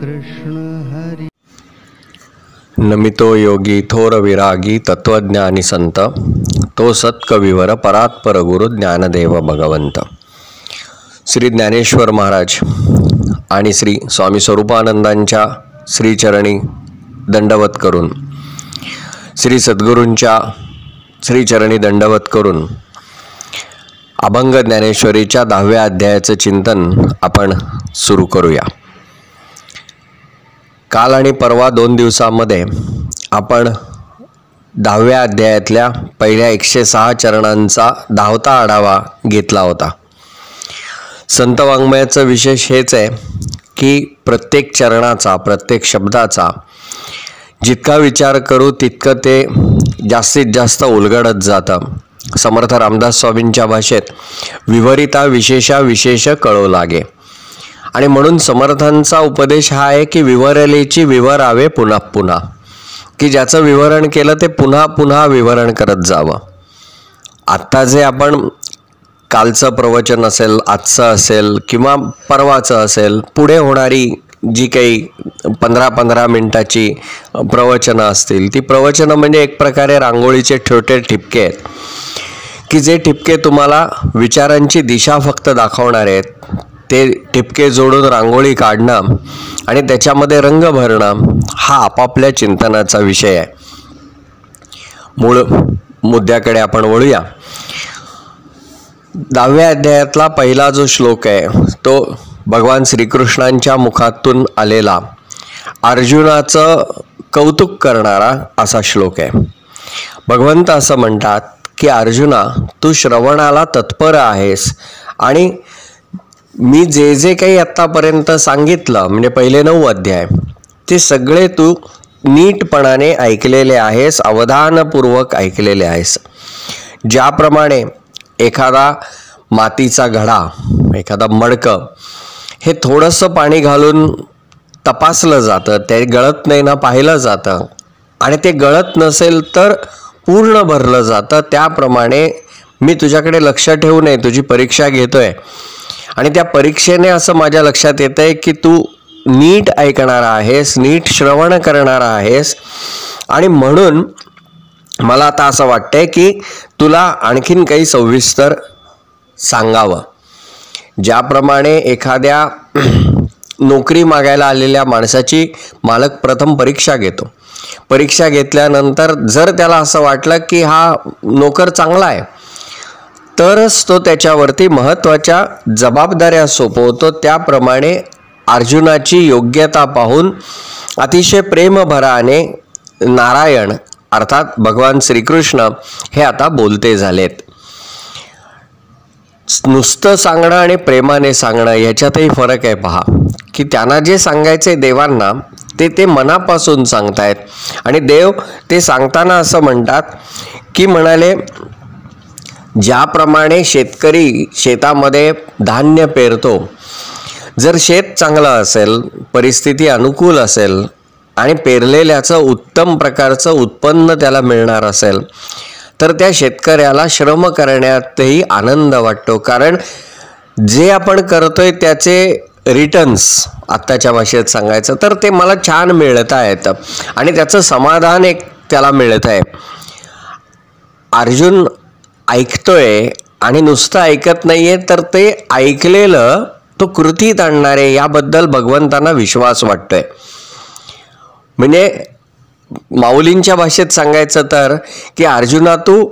कृष्ण हरी। नमितो योगी थोर विरागी तत्वज्ञानी संत, तो सत्कविवर परात्पर गुरु ज्ञानदेव भगवंत। श्री ज्ञानेश्वर महाराज आणि श्री स्वामी स्वरूपानंदांच्या श्रीचरणी दंडवत करून, श्री सद्गुरूंच्या श्रीचरणी दंडवत करून अभंग ज्ञानेश्वरीच्या 10व्या अध्यायाचं चिंतन आपण सुरू करूया। काल आणि परवा 2 दिवसांमध्ये आपण 10व्या अध्यायातल्या पहिल्या 106 चरणांचा 10वा आढावा घेतला होता। संत वाङ्मयाचं विशेष हेच आहे की प्रत्येक चरणाचा, प्रत्येक शब्दाचा जितका विचार करू तितकं ते जास्तीत जास्त उलगडत जातं। समर्थ रामदास स्वामींच्या भाषेत विवरिता विशेषा विशेष कळो लागे, आणि म्हणून समर्थांचा उपदेश हा आहे की विवरलेची विवरावे पुन्हा पुन्हा, की ज्याचं विवरण केलं ते पुन्हा पुन्हा विवरण करत जावं। आत्ता जे आपण कालचं प्रवचन असेल, आजचं असेल किंवा परवाचं असेल, पुढे होणारी जी काही 15-15 मिनिटाची प्रवचनं असतील, ती प्रवचनं म्हणजे एक प्रकारे रांगोळीचे छोटे ठिपके आहेत की जे ठिपके तुम्हाला विचारांची दिशा फक्त दाखवणार आहेत। ते ठिपके जोडून रांगोळी काढणं आणि त्याच्यामध्ये रंग भरणं हा आपापल्या चिंतनाचा विषय आहे। मूळ मुद्द्याकडे आपण वळूया। 10व्या अध्यायातला पहिला जो श्लोक आहे तो भगवान श्रीकृष्णांच्या मुखातून आलेला अर्जुनाचं कौतुक करणारा असा श्लोक आहे। भगवंत असं म्हणतात की अर्जुना, तू श्रवणाला तत्पर आहेस आणि मी जे जे काही आत्तापर्यंत सांगितलं म्हणजे पहिले 9 अध्याय ते सगळे तू नीटपणाने ऐकलेले आहेस, अवधानपूर्वक ऐकलेले आहेस। ज्याप्रमाणे एखादा मातीचा घडा, एखादा मडकं हे थोडंसं पाणी घालून तपासलं जातं, ते गळत नाही ना पाहिलं जातं, आणि ते गळत नसेल तर पूर्ण भरलं जातं, त्याप्रमाणे मी तुझ्याकडे लक्ष ठेवू नये, तुझी परीक्षा घेतोय आणि त्या परीक्षेने असं माझ्या लक्षात येतं आहे की तू नीट ऐकणारा आहेस, नीट श्रवण करणारा आहेस, आणि म्हणून मला आता असं वाटतंय की तुला आणखीन काही सविस्तर सांगावं। ज्याप्रमाणे एखाद्या नोकरी मागायला आलेल्या माणसाची मालक प्रथम परीक्षा घेतो, परीक्षा घेतल्यानंतर जर त्याला असं वाटलं की हा नोकर चांगला आहे तरच तो त्याच्यावरती महत्त्वाच्या जबाबदाऱ्या सोपवतो। त्याप्रमाणे अर्जुनाची योग्यता पाहून अतिशय प्रेमभराने नारायण अर्थात भगवान श्रीकृष्ण हे आता बोलते झालेत। नुसतं सांगणं आणि प्रेमाने सांगणं याच्यातही फरक आहे पहा, की त्यांना जे सांगायचे देवांना ते मनापासून सांगतायत, आणि देव ते सांगताना असं म्हणतात की म्हणाले, ज्याप्रमाणे शेतकरी शेतामध्ये धान्य पेरतो, जर शेत चांगलं असेल, परिस्थिती अनुकूल असेल आणि पेरलेल्याचं उत्तम प्रकारचं उत्पन्न त्याला मिळणार असेल तर त्या शेतकऱ्याला श्रम करण्यातही आनंद वाटतो, कारण जे आपण करतोय त्याचे रिटर्न्स आत्ताच्या भाषेत सांगायचं तर ते मला छान मिळत आहेत आणि त्याचं समाधान एक त्याला मिळत आहे। अर्जुन ऐकतोय आणि नुसतं ऐकत नाहीये, तर ते ऐकलेलं तो कृतीत आणणारे याबद्दल भगवंतांना विश्वास वाटतोय। म्हणजे माऊलींच्या भाषेत सांगायचं तर की अर्जुना तू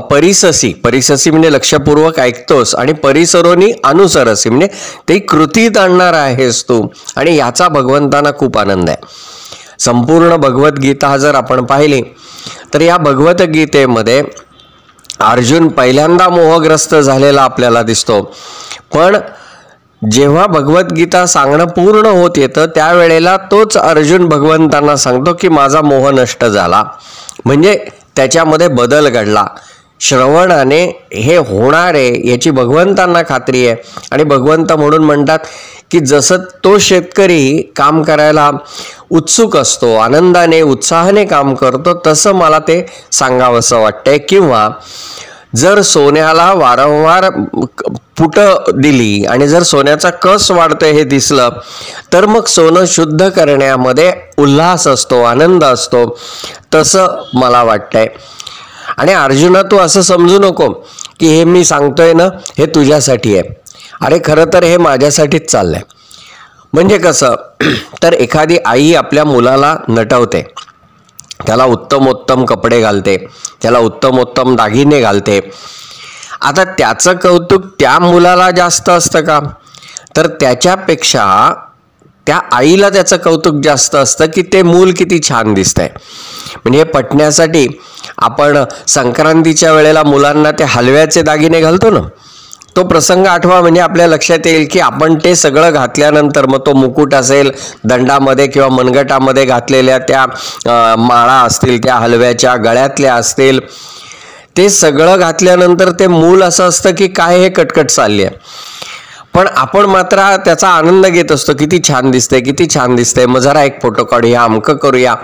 परिससी म्हणजे लक्षपूर्वक ऐकतोस, आणि परिसरोनी अनुसरसी म्हणजे ते कृतीत आणणार आहेस तू, आणि याचा भगवंतांना खूप आनंद आहे। संपूर्ण भगवद्गीता जर आपण पाहिली तर या भगवद्गीतेमध्ये अर्जुन पहिल्यांदा मोहग्रस्त झालेला आपल्याला दिसतो, पण जेव्हा भगवद्गीता सांगणं पूर्ण होत येतं त्यावेळेला तोच अर्जुन भगवंतांना सांगतो की माझा मोह नष्ट झाला, म्हणजे त्याच्यामध्ये बदल घडला। श्रवणाने हे होणार आहे याची भगवंतांना खात्री आहे, आणि भगवंत म्हणून म्हणतात की जसं तो शेतकरी काम करायला उत्सुक असतो, आनंदाने उत्साहाने काम करतो, तसं मला ते सांगावंसं वाटतंय, किंवा जर सोन्याला वारंवार पुटं दिली आणि जर सोन्याचा कस वाढतोय हे दिसलं तर मग सोनं शुद्ध करण्यामध्ये उल्हास असतो, आनंद असतो, तसं मला वाटतंय. आणि अर्जुना, तू असं समजू नको की हे मी सांगतोय ना हे तुझ्यासाठी आहे. अरे खरं तर हे माझ्यासाठीच चाललंय. म्हणजे कसं तर एखादी आई आपल्या मुलाला नटवते, त्याला उत्तमोत्तम कपडे घालते, त्याला उत्तमोत्तम दागिने घालते. आता त्याचं कौतुक त्या मुलाला जास्त असतं का? तर त्याच्यापेक्षा त्या आईला त्याचं कौतुक जास्त असतं की ते मूल किती छान दिसतंय. म्हणजे हे पटण्यासाठी आपण संक्रांतीच्या वेळेला मुलांना ते हलव्याचे दागिने घालतो ना, तो प्रसंग आठवा म्हणजे आपल्या लक्षात येईल की आपण ते सगळं घातल्यानंतर मग तो मुकुट असेल, दंडामध्ये किंवा मनगटामध्ये घातलेल्या त्या माळा असतील, त्या हलव्याच्या गळ्यातल्या असतील, ते सगळं घातल्यानंतर ते मूल असं असतं की काय हे कटकट चालली आहे. पण आपण मात्र त्याचा आनंद घेत असतो, किती छान दिसतंय, किती छान दिसतंय, मग जरा एक फोटो काढूया, अमकं करूया.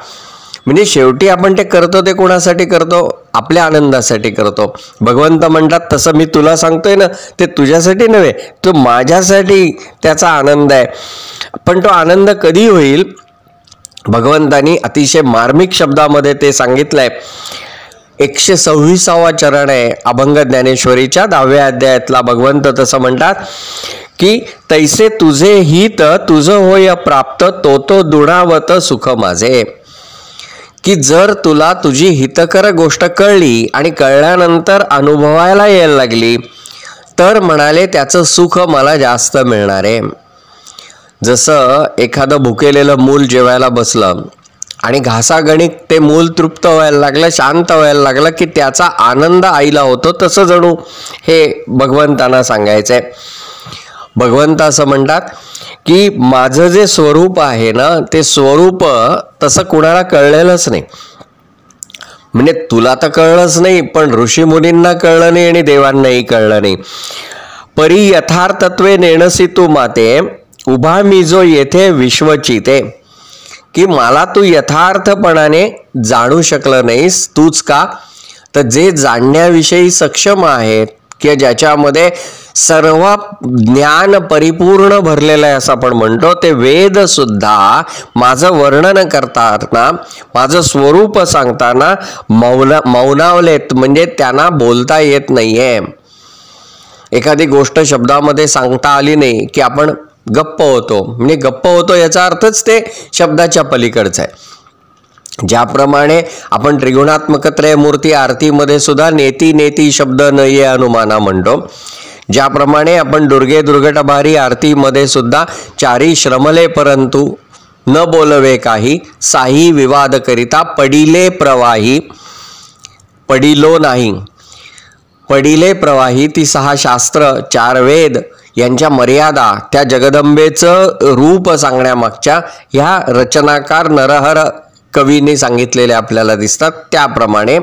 म्हणजे शेवटी आपण ते करतो ते कोणासाठी करतो? आपल्या आनंदासाठी करतो. भगवंत म्हणतात तसं मी तुला सांगतोय ना ते तुझ्यासाठी नव्हे, तो माझ्यासाठी त्याचा आनंद आहे. पण तो आनंद कधी होईल? भगवंतानी अतिशय मार्मिक शब्दामध्ये ते सांगितलंय. 126वा चरण आहे अभंग ज्ञानेश्वरीच्या 10व्या अध्यायातला. भगवंत तसं म्हणतात की तैसे तुझे हित तुझ होय प्राप्त, तो दुणावत सुख माझे. की जर तुला तुझी हितकर गोष्ट कळली आणि कळल्यानंतर अनुभवायला यायला लागली तर म्हणाले त्याचं सुख मला जास्त मिळणार आहे. जसं एखादं भुकेलेलं मूल जेवायला बसलं आणि घासागणिक ते मूल तृप्त व्हायला लागलं, शांत व्हायला लागलं की त्याचा आनंद आईला होतो, तसं जणू हे भगवंतांना सांगायचंय. भगवंत असं म्हणतात की माझं जे स्वरूप आहे ना ते स्वरूप तसं कुणाला कळलेलंच नाही. म्हणजे तुला तर कळलंच नाही, पण ऋषीमुनींना कळलं नाही आणि देवांनाही कळलं नाही. परी यथार्थत्वे नेणसी तू माते, उभा मी जो येथे विश्वचिते. की मला तू यथार्थपणाने जाणू शकलं नाहीस. तूच का? तर जे जाणण्याविषयी सक्षम आहेत की ज्याच्यामध्ये सर्व ज्ञान परिपूर्ण भरलेलं आहे असं आपण म्हणतो, ते वेद सुद्धा माझं वर्णन करताना, माझं स्वरूप सांगताना मौनावलेत. म्हणजे त्यांना बोलता येत नाहीये. एखादी गोष्ट शब्दामध्ये सांगता आली नाही की आपण गप्प होतो. म्हणजे गप्प होतो याचा अर्थच ते शब्दाच्या पलीकडचं आहे. ज्याप्रमाणे आपण त्रिगुणात्मक त्रयमूर्ती आरतीमध्ये सुद्धा नेती नेती शब्द न ये अनुमाना म्हणतो, ज्याप्रमाणे आपण दुर्गे दुर्गटभारी आरतीमध्ये सुद्धा चारी श्रमले परंतु न बोलवे काही, साही विवाद करिता पडिले प्रवाही. पडिलो नाही, पडिले प्रवाही. ती 6 शास्त्र 4 वेद यांच्या मर्यादा, त्या जगदंबेचं रूप सांगण्यामागच्या ह्या रचनाकार नरहर कवीने सांगितलेले आपल्याला दिसतात. त्याप्रमाणे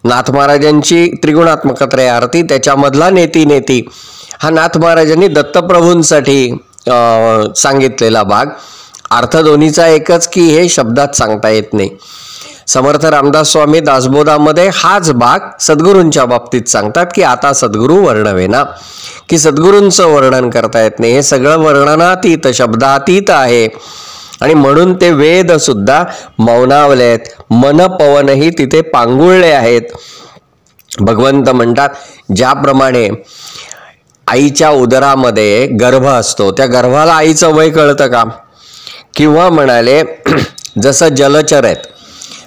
नाथ महाराजांची त्रिगुणात्मक त्रय आरती, त्याच्यामधला नेती नेती हा नाथ महाराजांनी दत्तप्रभूंसाठी सांगितलेला भाग. अर्थ दोन्हीचा एकच की हे शब्दात सांगता येत नाही. समर्थ रामदास स्वामी दासबोधामध्ये हाच भाग सद्गुरूंच्या बाबतीत सांगतात की आता सद्गुरू वर्णवेना, की सद्गुरूंचं वर्णन करता येत नाही. हे सगळं वर्णनातीत शब्दातीत आहे आणि म्हणून ते वेद सुद्धा मौनावलेत, मन पवनही तिथे पांगुळले आहेत. भगवंत म्हणतात ज्याप्रमाणे आईच्या उदरामध्ये गर्भ असतो, त्या गर्भाला आईचं वय कळतं का? किंवा म्हणाले जसं जलचर आहेत,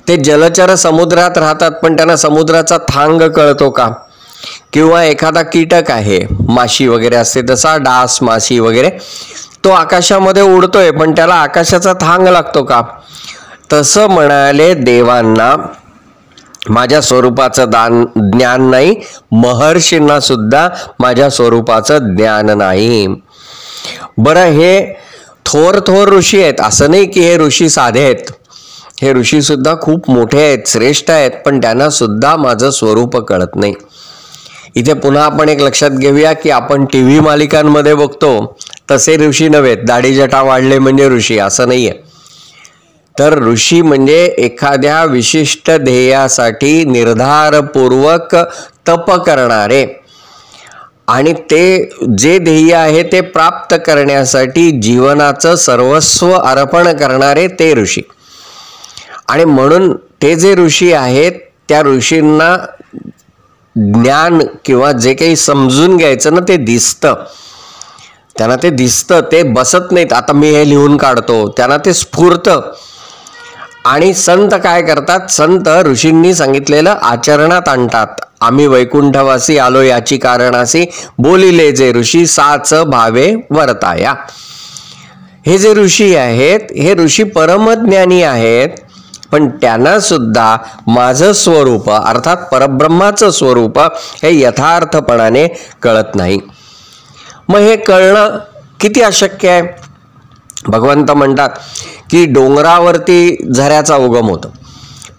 ते जलचर समुद्रात राहतात पण त्यांना समुद्राचा थांग कळतो का? किंवा एखादा कीटक आहे, माशी वगैरे असते, तसा डास माशी वगैरे, तो आकाशामध्ये उडतोय पण त्याला आकाशाचा थांग लागतो का? तसं म्हणाले देवांना माझ्या स्वरूपाचं ज्ञान नाही, महर्षींना सुद्धा माझ्या स्वरूपाचं ज्ञान नाही. बरं, हे थोर थोर ऋषी आहेत, असं नाही की हे ऋषी साधे आहेत. हे ऋषी सुद्धा खूप मोठे आहेत, श्रेष्ठ आहेत, पण त्यांना सुद्धा माझं स्वरूप कळत नाही. इथे पुन्हा आपण एक लक्षात घेऊया की आपण TV मालिकांमध्ये बघतो तसे ऋषी नव्हेत. दाढी जटा वाढले म्हणजे ऋषी असं नाहीये. तर ऋषी म्हणजे एखाद्या विशिष्ट ध्येयासाठी निर्धारपूर्वक तप करणारे आणि ते जे ध्येय आहे ते प्राप्त करण्यासाठी जीवनाचं सर्वस्व अर्पण करणारे ते ऋषी. आणि म्हणून ते जे ऋषी आहेत त्या ऋषींना ज्ञान किंवा जे काही समजून घ्यायचं ना ते दिसतं, त्यांना ते दिसतं, ते बसत नाहीत आता मी हे लिहून काढतो, त्यांना ते स्फुरतं. आणि संत काय करतात, संत ऋषींनी सांगितलेलं आचरणात आणतात. आम्ही वैकुंठवासी आलो याची कारणासी, बोलिले जे ऋषी साच भावे वर्ताया. हे जे ऋषी आहेत हे ऋषी परमज्ञानी आहेत, पण त्यांना सुद्धा माझं स्वरूप अर्थात परब्रह्माचं स्वरूप हे यथार्थपणाने कळत नाही. मग हे कळणं किती अशक्य आहे. भगवंत म्हणतात की डोंगरावरती झऱ्याचा उगम होतो,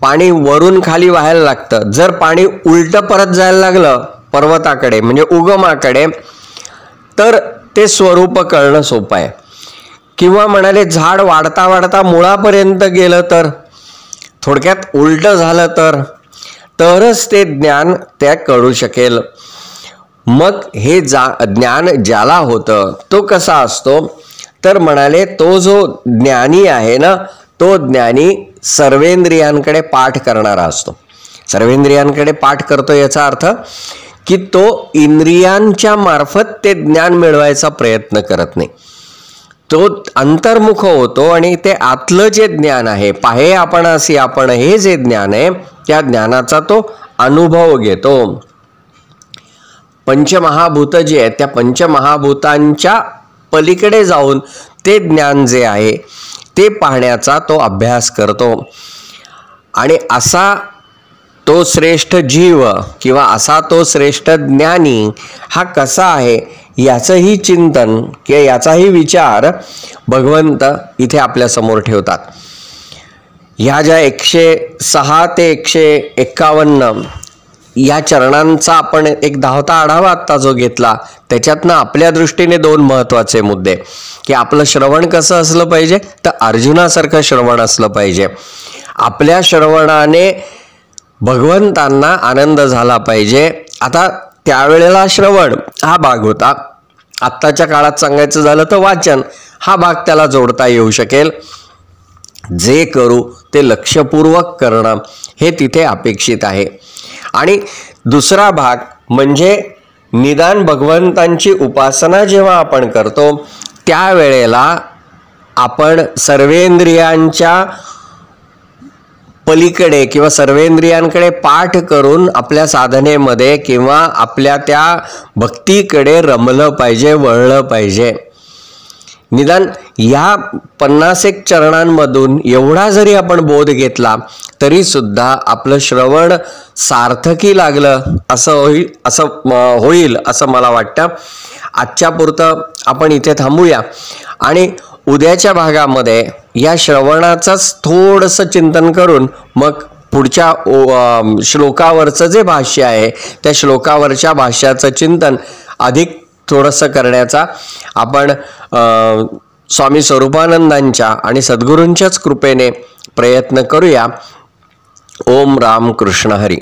पाणी वरून खाली व्हायला लागतं. जर पाणी उलटं परत जायला लागलं पर्वताकडे म्हणजे उगमाकडे तर ते स्वरूप कळणं सोपं आहे. किंवा म्हणाले झाड वाढता वाढता मुळापर्यंत गेलं तर, थोडक्यात उलटं झालं तरच ते ज्ञान त्या कळू शकेल. मग हे ज्ञान ज्याला होतं तो कसा असतो, तर म्हणाले तो जो ज्ञानी आहे ना तो ज्ञानी सर्वेंद्रियांकडे पाठ करणारा असतो. सर्वेंद्रियांकडे पाठ करतो याचा अर्थ की तो इंद्रियांच्या मार्फत ते ज्ञान मिळवायचा प्रयत्न करत नाही, तो अंतर्मुख होतो आणि ते आतलं जे ज्ञान आहे, पाहे आपणासी आपण, हे जे ज्ञान आहे त्या ज्ञानाचा तो अनुभव घेतो. पंचमहाभूत जे आहेत त्या पंचमहाभूतांच्या पलीकडे जाऊन ते ज्ञान जे आहे ते पाहण्याचा तो अभ्यास करतो. आणि असा तो श्रेष्ठ जीव किंवा असा तो श्रेष्ठ ज्ञानी हा कसा आहे याचंही चिंतन किंवा याचाही विचार भगवंत इथे आपल्या समोर ठेवतात. ह्या ज्या 106 ते 151 या चरणांचा आपण एक धावता आढावा आत्ता जो घेतला त्याच्यातनं आपल्या दृष्टीने 2 महत्त्वाचे मुद्दे की आपलं श्रवण कसं असलं पाहिजे, तर अर्जुनासारखं श्रवण असलं पाहिजे. आपल्या श्रवणाने भगवंतांना आनंद झाला पाहिजे. आता त्यावेळेला श्रवण हा भाग होता, आत्ताच्या काळात सांगायचं झालं तर वाचन हा भाग त्याला जोडता येऊ शकेल. जे करू ते लक्षपूर्वक करणं हे तिथे अपेक्षित आहे. आणि दुसरा भाग म्हणजे निदान भगवंतांची उपासना जेव्हा आपण करतो त्यावेळेला आपण सर्वेंद्रियांच्या पलीकडे किंवा सर्वेंद्रियांकडे पाठ करून आपल्या साधनेमध्ये किंवा आपल्या त्या भक्तीकडे रमलं पाहिजे, वळलं पाहिजे. निदान या 51 चरणांमधून एवढा जरी आपण बोध घेतला तरी सुद्धा आपलं श्रवण सार्थकी लागलं असं होईल असं मला वाटतं. आजच्या पुरतं आपण इथे थांबूया आणि उद्याच्या भागामध्ये या श्रवणाचंच थोडंसं चिंतन करून मग पुढच्या श्लोकावरचं जे भाष्य आहे त्या श्लोकावरच्या भाष्याचं चिंतन अधिक थोडंसं करण्याचा आपण स्वामी स्वरूपानंदांच्या आणि सद्गुरूंच्याच कृपेने प्रयत्न करूया. ओम राम कृष्ण हरी.